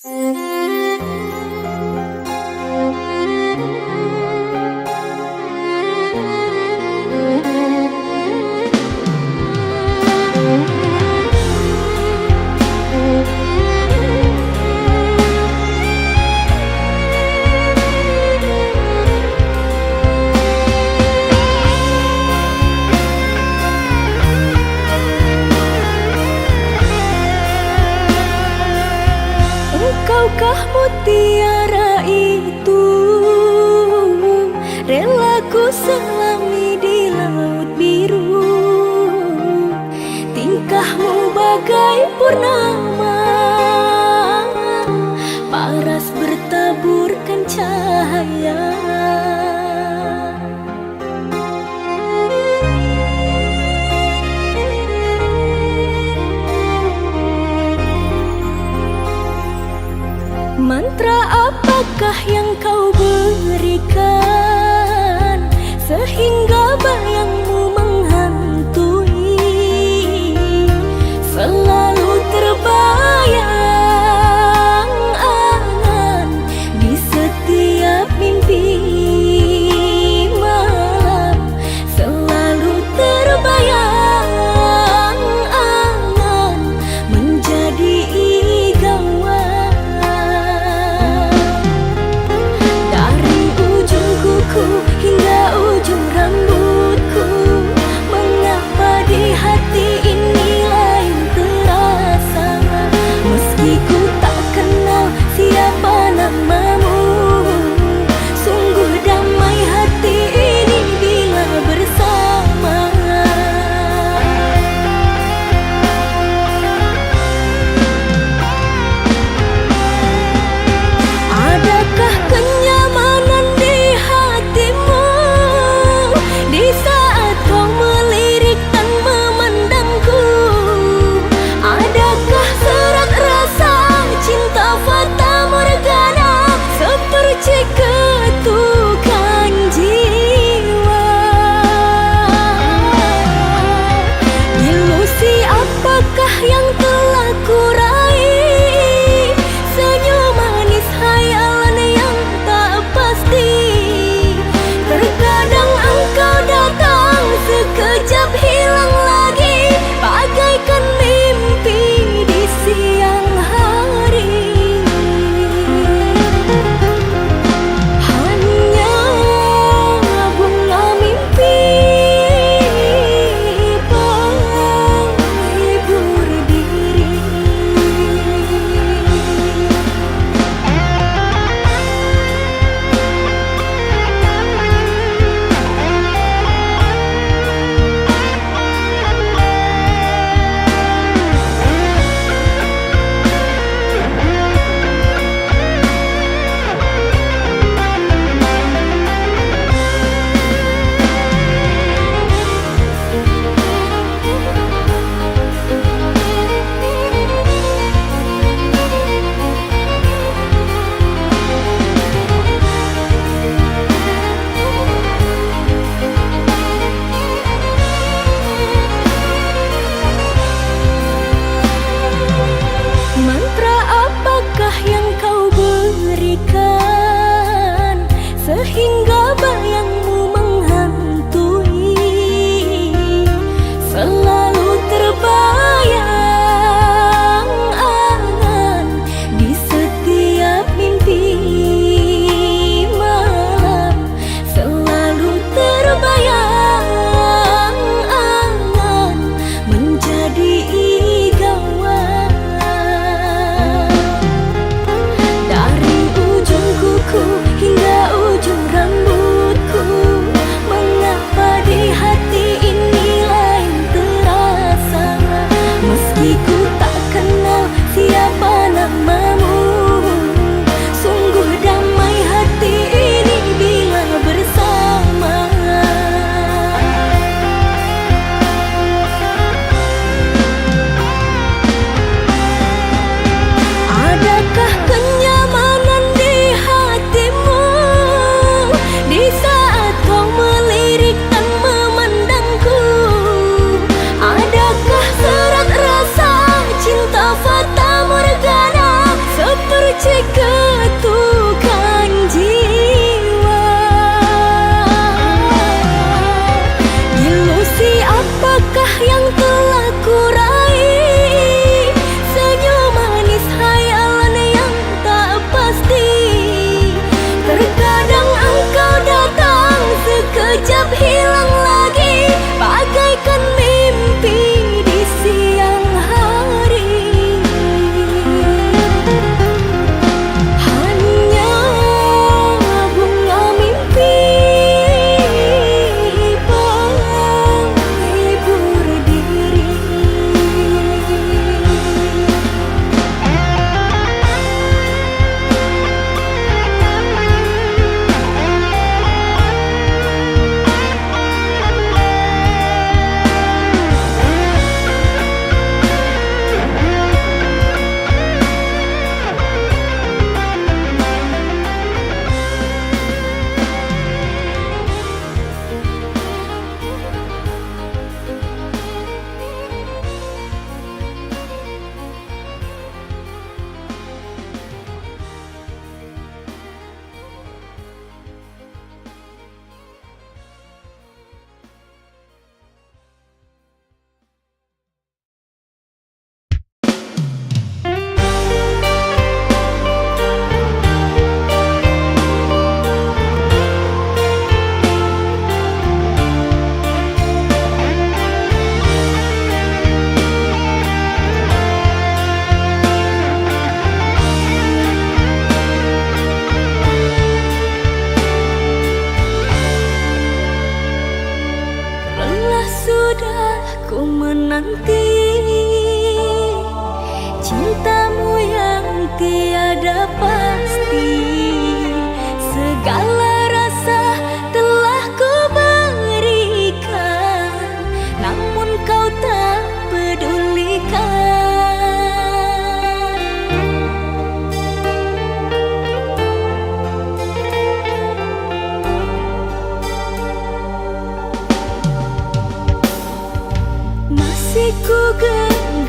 Engkaukah mutiara itu, rela ku selami di laut biru. Tingkahmu bagai purnama, paras bertaburkan cahaya. Mantra apakah yang kau berikan sehingga bayangmu menghantui, selalu terbayang angan di setiap mimpi malam, selalu terbayang angan menjadi idaman. Hingga ujung rambutku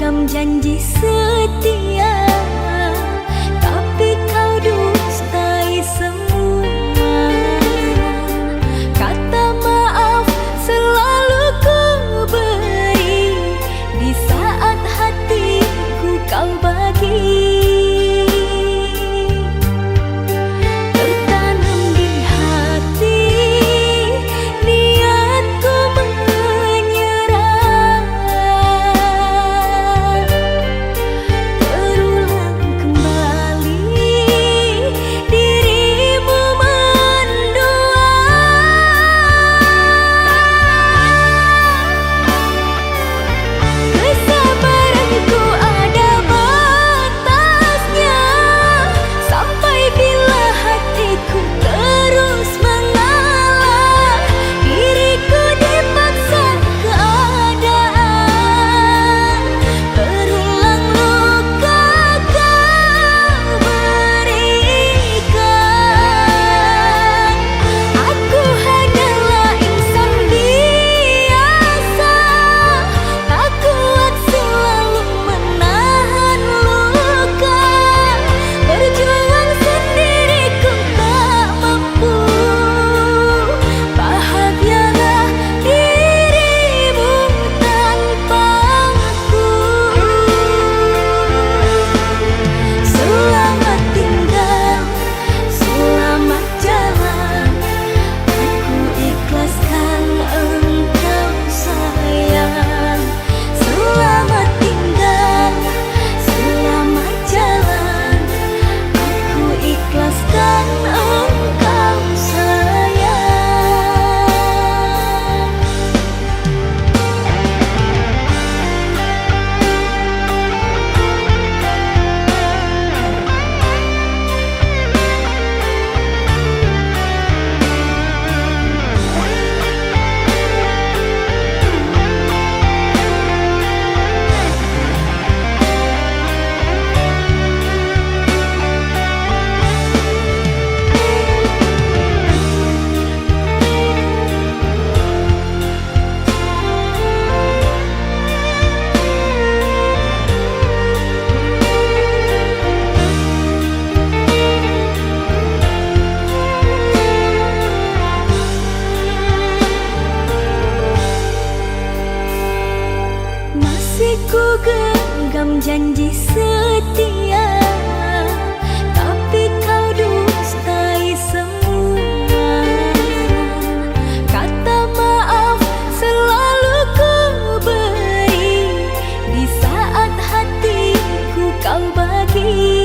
genggam janji setia, tapi kau dustai semua. Kata maaf selalu ku beri di saat hatiku kau bagi. Ku genggam janji setia, tapi kau dustai semua. Kata maaf selalu ku beri di saat hatiku kau bagi.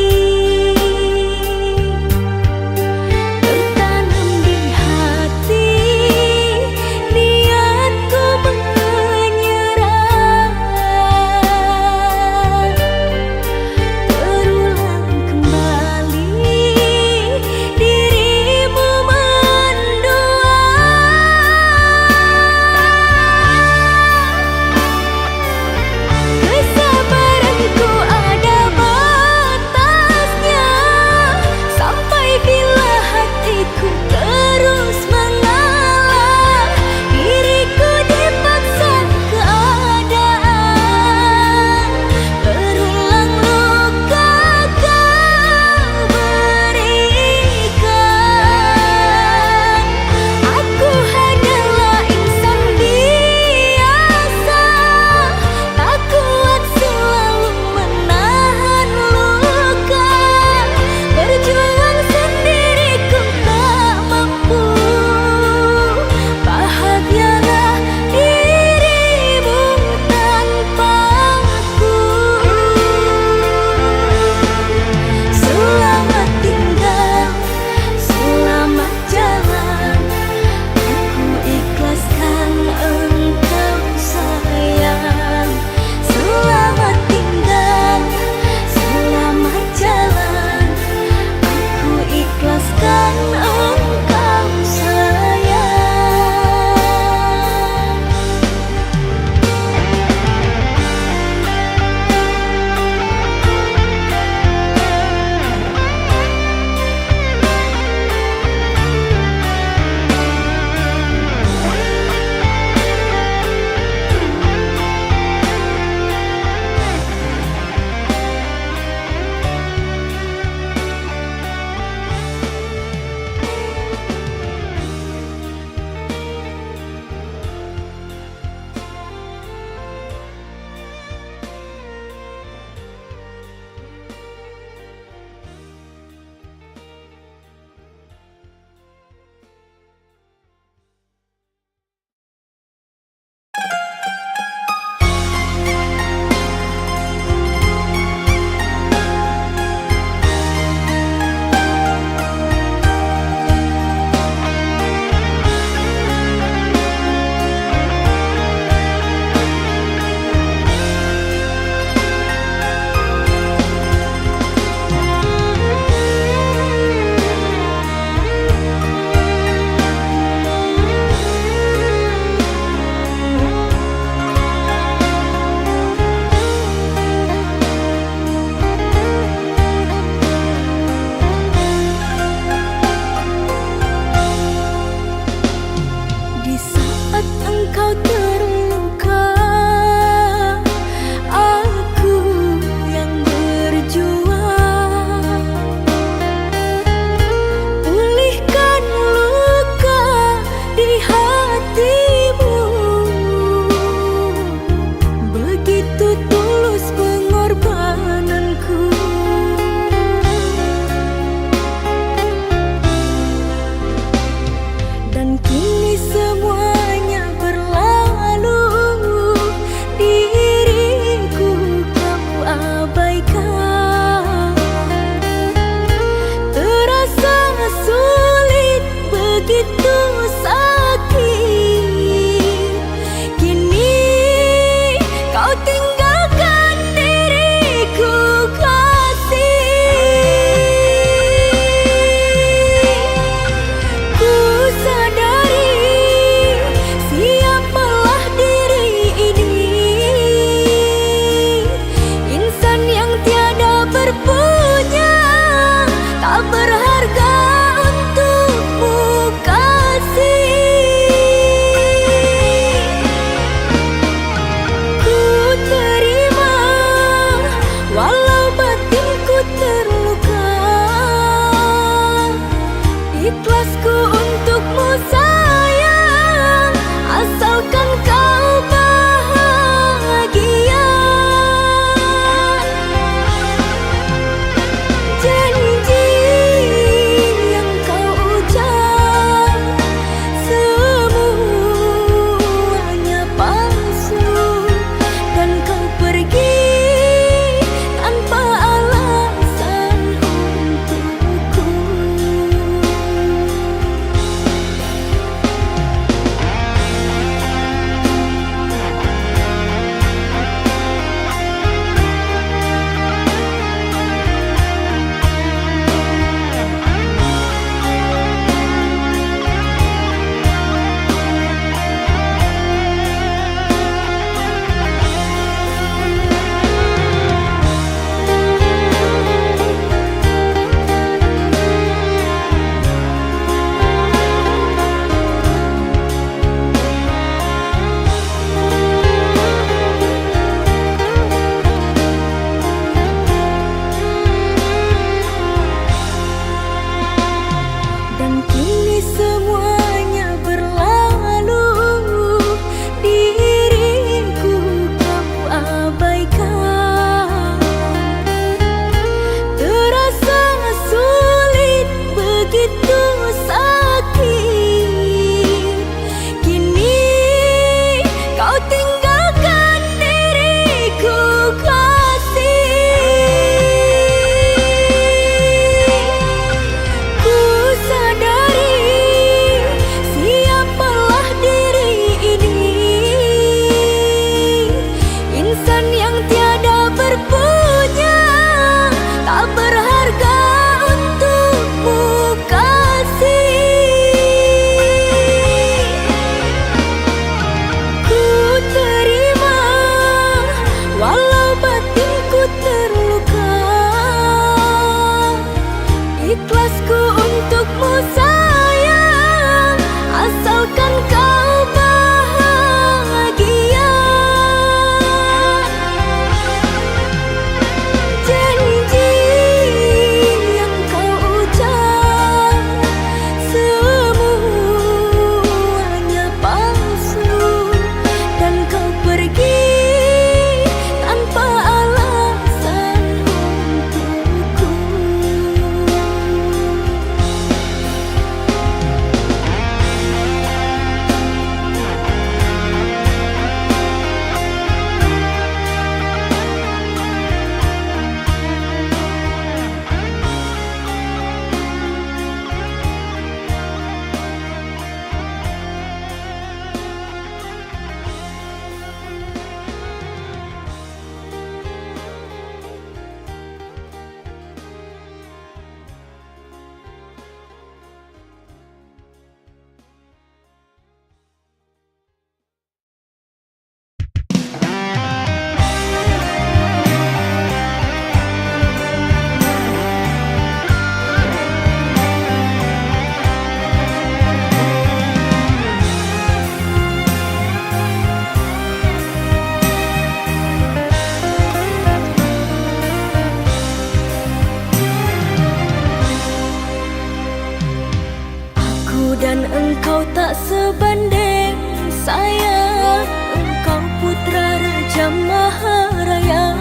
sebanding sayang, engkau putra Raja Maharaya.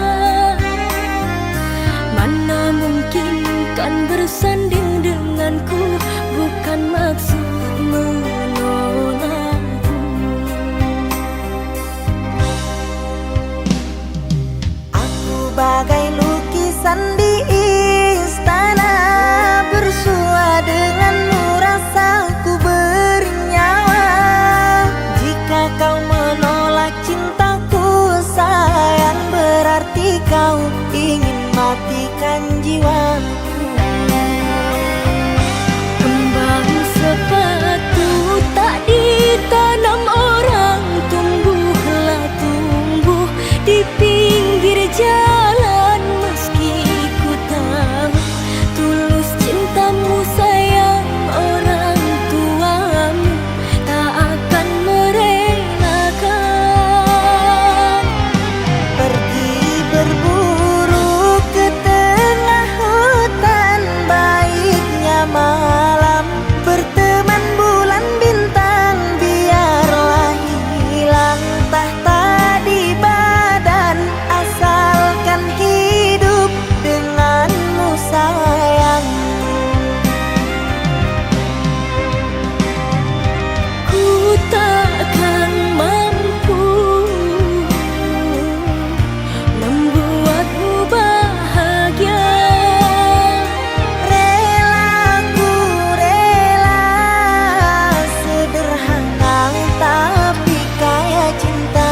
Mana mungkin kan bersanding denganku, bukan maksud menolakku. Aku bagai lukisan di istana, bersua denganmu rasaku bernyawa. Jika kau menolak cintaku sayang, berarti kau ingin matikan jiwaku. Kembang sepatu tak ditanam orang, tumbuhlah tumbuh di pinggir jalan. Meski ku tahu tulus cintamu sayang, orang tuamu tak akan merelakan. Pergi berburu ke tengah hutan, baiknya malam berteman bulan bintang. Biarlah hilang tahta di badan, asalkan hidup denganmu sayang. Ku takkan mampu membuatmu bahagia. Rela ku rela, sederhana tapi kaya cinta.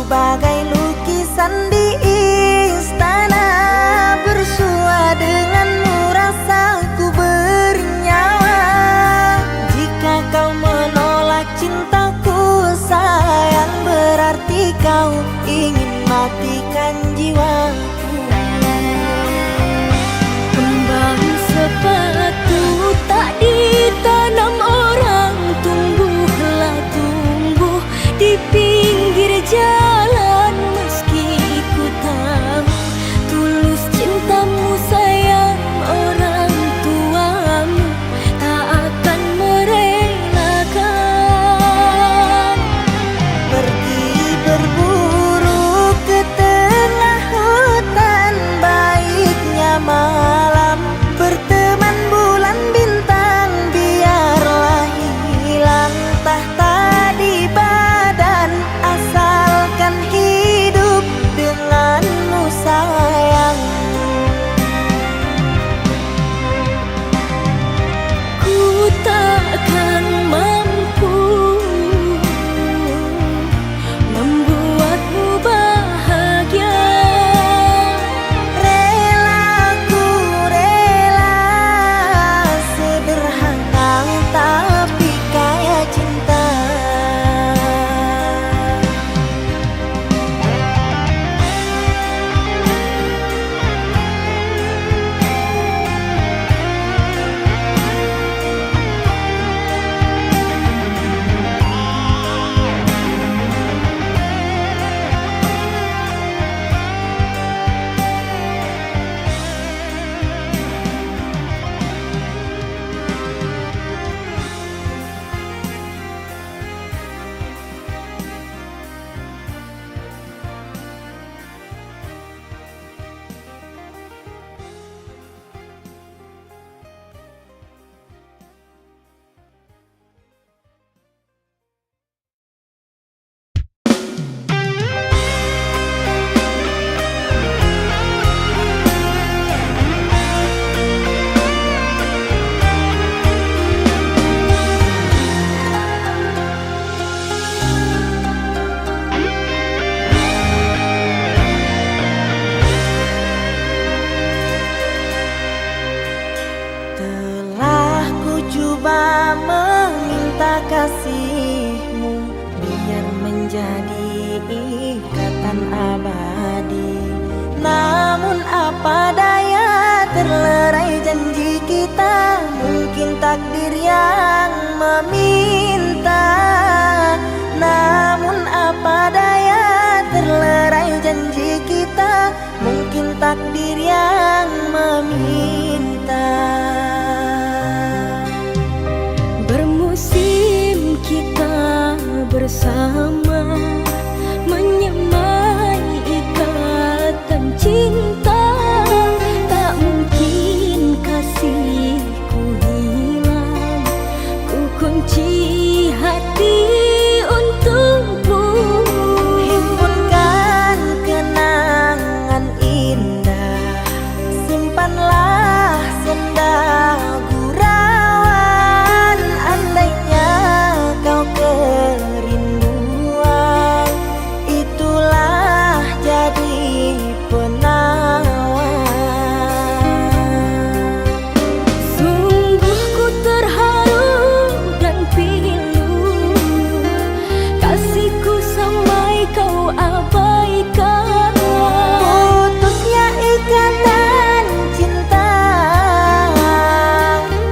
Bagai lukisan di istana, bersua denganmu rasaku bernyawa. Jika kau menolak cintaku sayang, berarti kau ingin matikan jiwaku. Kembang sepatu tak ditanam orang, tumbuhlah tumbuh di pinggir jalan. Meski menjadi ikatan abadi. Namun apa daya, terlerai janji kita, mungkin takdir yang meminta. Namun apa daya, terlerai janji kita, mungkin takdir yang meminta. Bermusim kita bersama, menyemai ikatan cinta. Tak mungkin kasihku hilang, ku kunci hati untukmu. Himpunkan kenangan indah, simpanlah senda gurauan. Andainya kau kerinduan, itulah jadi penawan. Sungguh ku terharu dan pilu, kasihku sampai kau abaikan. Putusnya ikatan cinta,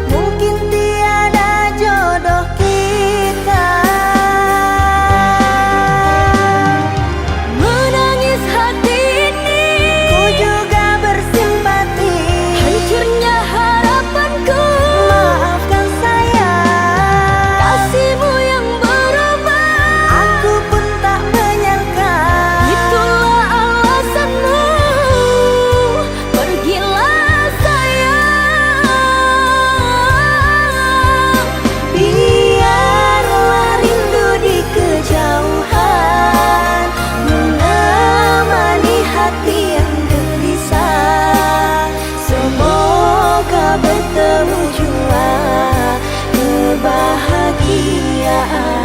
mungkin tiada jodoh kita. Menangis hati ini, Ku juga bersimpati, hancurnya harapanku. maafkan saya. Kasihmu yang berubah, Aku pun tak menyangka. itulah alasanmu. Pergilah sayang, Biarlah rindu di kejauhan menemani hati yang gelisah. Semoga bertemu jua kebahagiaan.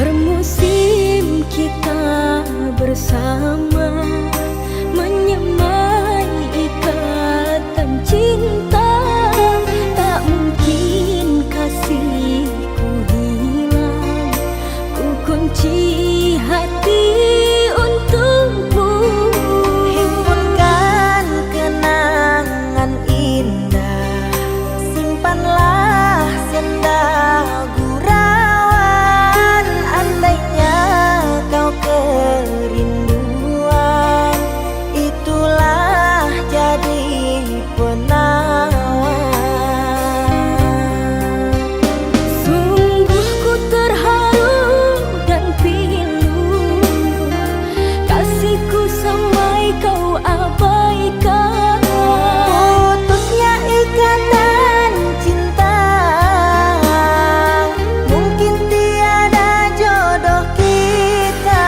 bermusim kita bersama, menyemai ikatan cinta. Tak mungkin kasihku hilang, ku kunci hati untukmu. Himpunkan kenangan indah, simpanlah senda gurauan. Andainya kau kerinduan, itulah jadi penawan. Sungguh ku terharu dan pilu, kasihku sampai kau abaikan. Putusnya ikatan cinta, mungkin tiada jodoh kita.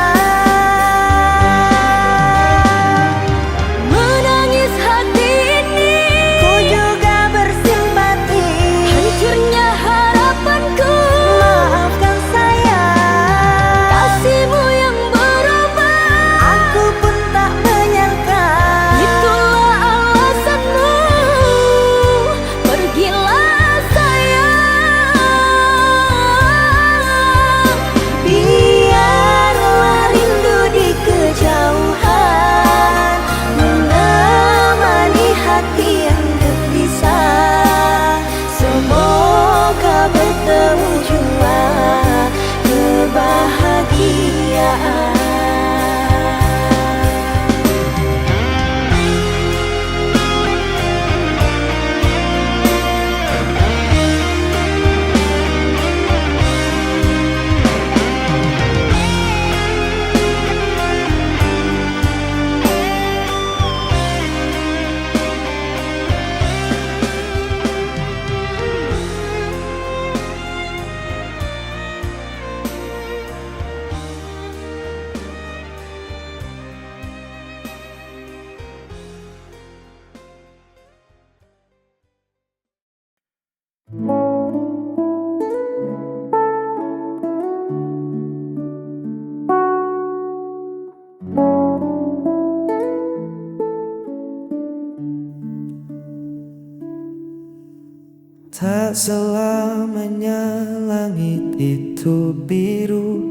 Tak selamanya langit itu biru,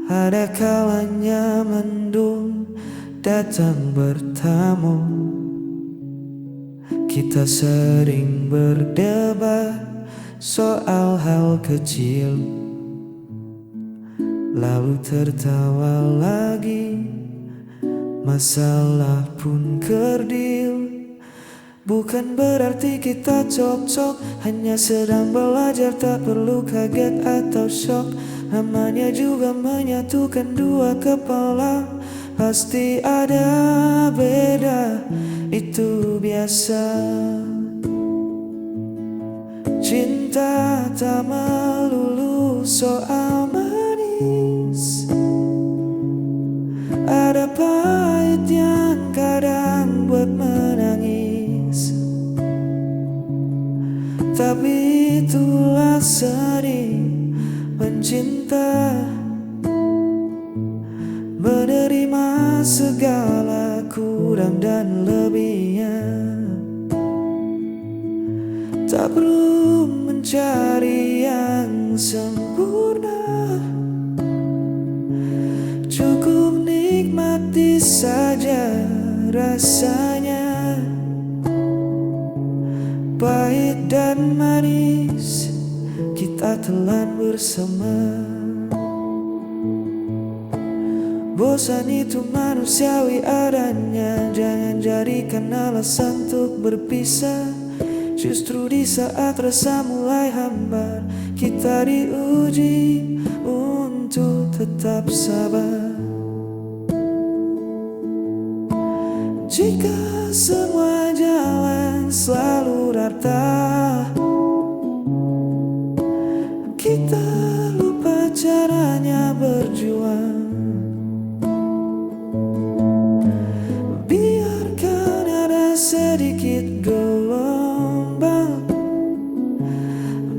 ada kalanya mendung datang bertamu. Kita sering berdebat soal hal kecil, lalu tertawa lagi, masalah pun kerdil. Bukan berarti kita cocok, hanya sedang belajar, tak perlu kaget atau shock. Namanya juga menyatukan dua kepala, pasti ada beda, itu biasa. Cinta tak melulu soal manis, ada pahit yang kadang buat menangis. Tapi itulah seni mencinta, menerima segala kurang dan lebihnya. Tak perlu mencari yang sempurna, cukup nikmati saja rasanya. Pahit dan manis kita telan bersama. Bosan itu manusiawi adanya, jangan jadikan alasan untuk berpisah. Justru di saat rasa mulai hambar, kita diuji untuk tetap sabar. Jika semua jalan selalu rata, kita lupa caranya berjuang. Biarkan ada sedikit gelombang,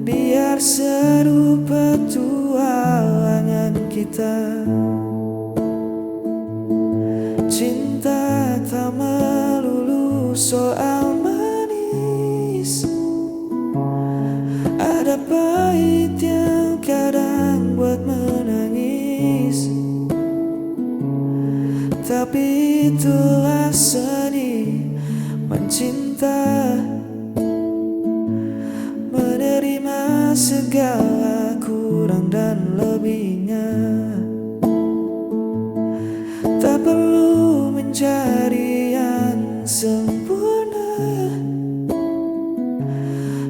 biar seru petualangan kita. Cinta tak melulu soal manis, ada pahit yang kadang buat menangis. Tapi itulah seni mencinta, menerima segala kurang dan lebihnya. Tak perlu mencari yang sempurna,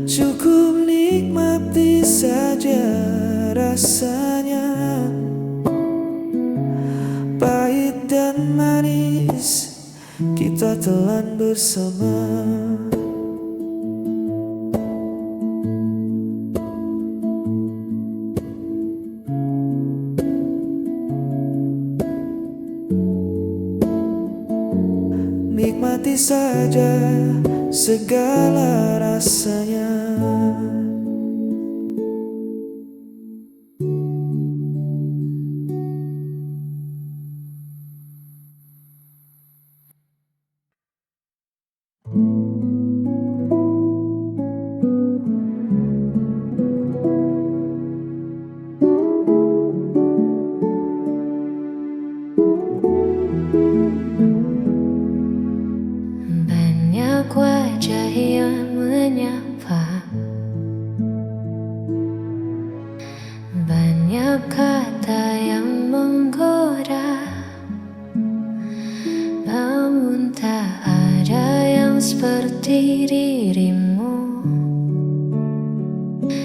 cukup nikmati saja rasanya. Pahit dan manis kita telan bersama. Nikmati saja segala rasanya. Banyak wajah yang menyapa, banyak kata yang menggoda, namun tak ada yang seperti dirimu,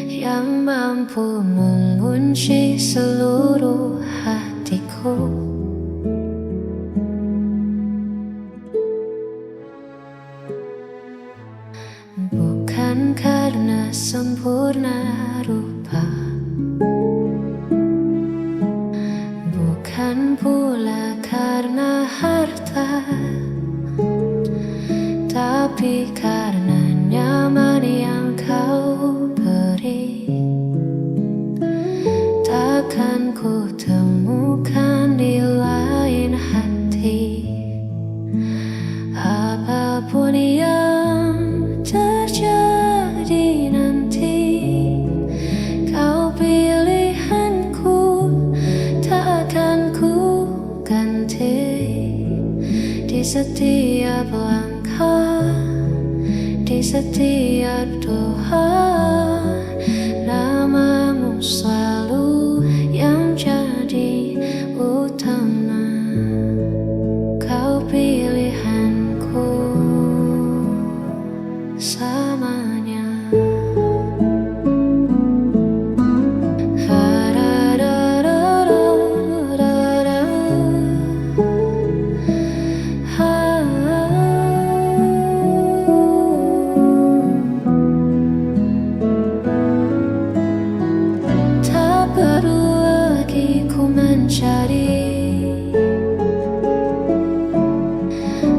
yang mampu mengunci seluruh hatiku. Bukan karena sempurna rupa, bukan pula karena harta, tapi karena nyaman yang kau beri. Takkan ku temukan di lain hati. Apapun yang terjadi, setiap langkah, di setiap doa, namamu selalu yang jadi utama. Kau pilihanku selamanya. Tak perlu lagi ku mencari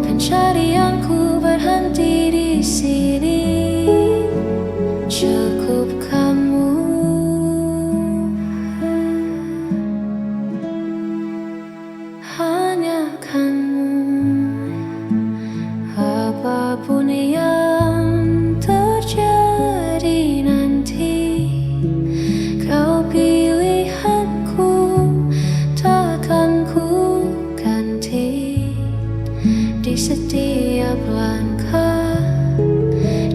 pencarianku berhenti di sini. Cukup kamu, hanya kamu. Apapun yang terjadi nanti, kau pilihanku, takkan ku ganti. Di setiap langkah,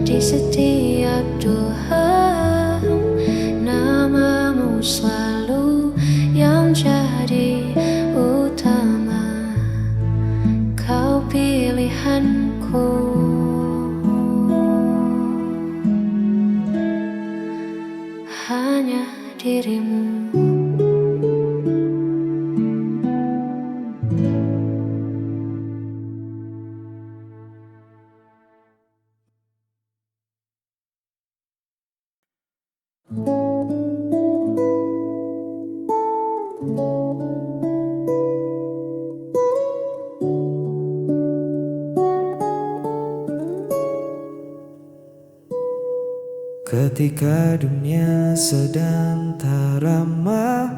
di setiap doa, namamu selalu yang jadi utama. Kau pilihanku, hanya dirimu. Ketika dunia sedang tak ramah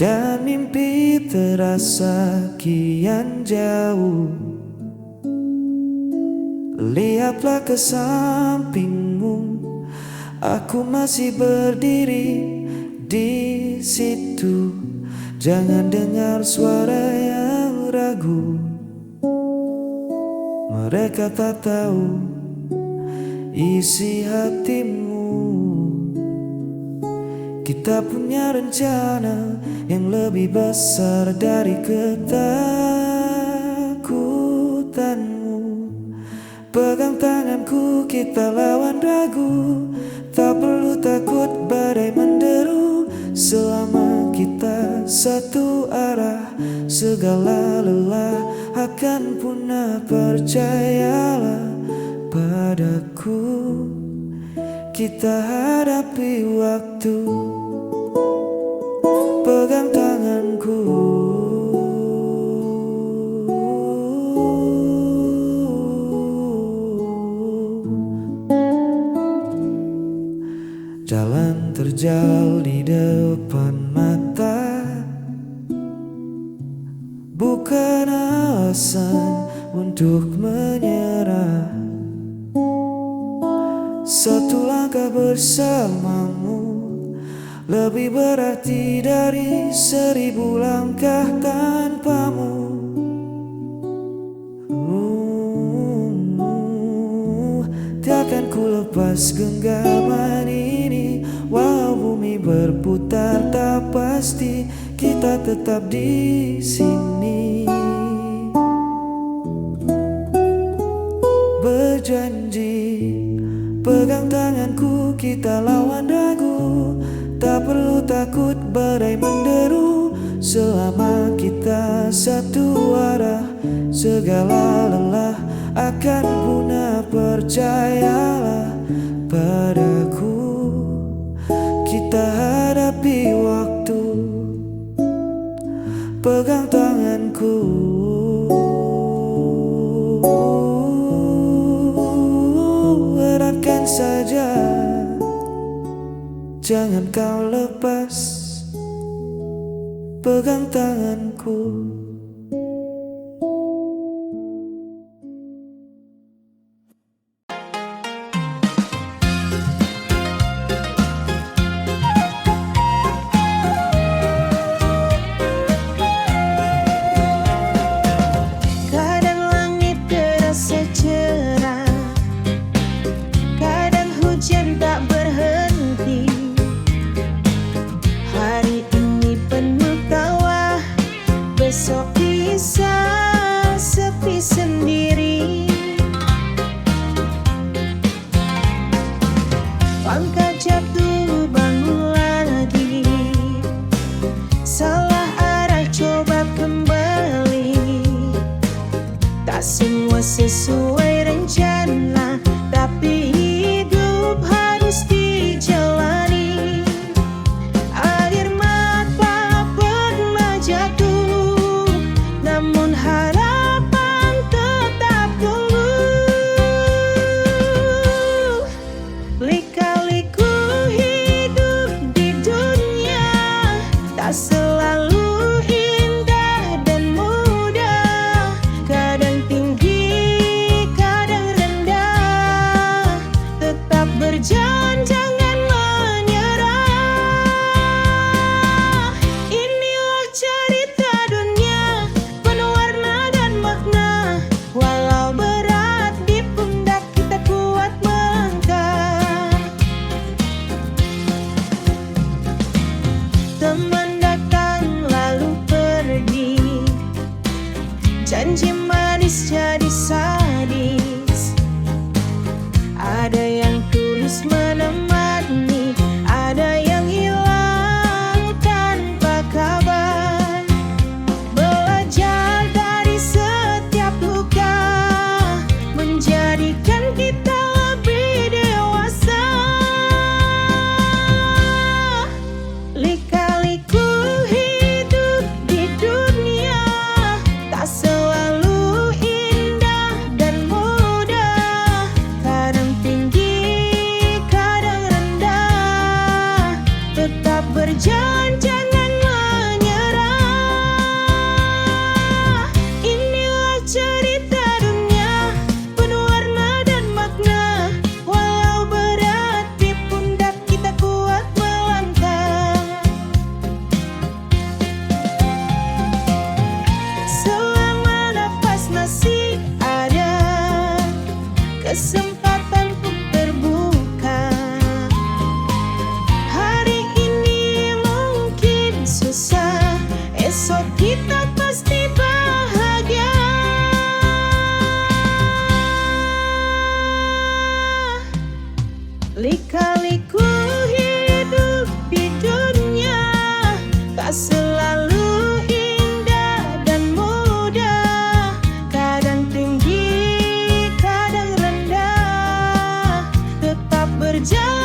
dan mimpi terasa kian jauh, lihatlah ke sampingmu, aku masih berdiri di situ. Jangan dengar suara yang ragu, mereka tak tahu isi hatimu. Kita punya rencana yang lebih besar dari ketakutanmu. Pegang tanganku, kita lawan ragu. Tak perlu takut badai menderu. Selama kita satu arah, segala lelah akan punah. Percayalah padaku, kita hadapi waktu. Pegang tanganku, jalan terjal di depan mata, bukan alasan untuk menyerah. Satu langkah bersamamu lebih berarti dari 1000 langkah tanpamu. Takkan ku lepas genggaman ini, walau bumi berputar tak pasti, kita tetap di sini. Berjanji, pegang tanganku, kita lawan ragu. Tak perlu takut badai menderu. Selama kita satu arah, segala lelah akan punah. Percayalah padaku, kita hadapi waktu. Pegang tanganku, eratkan saja, jangan kau lepas. Pegang tanganku. Jangan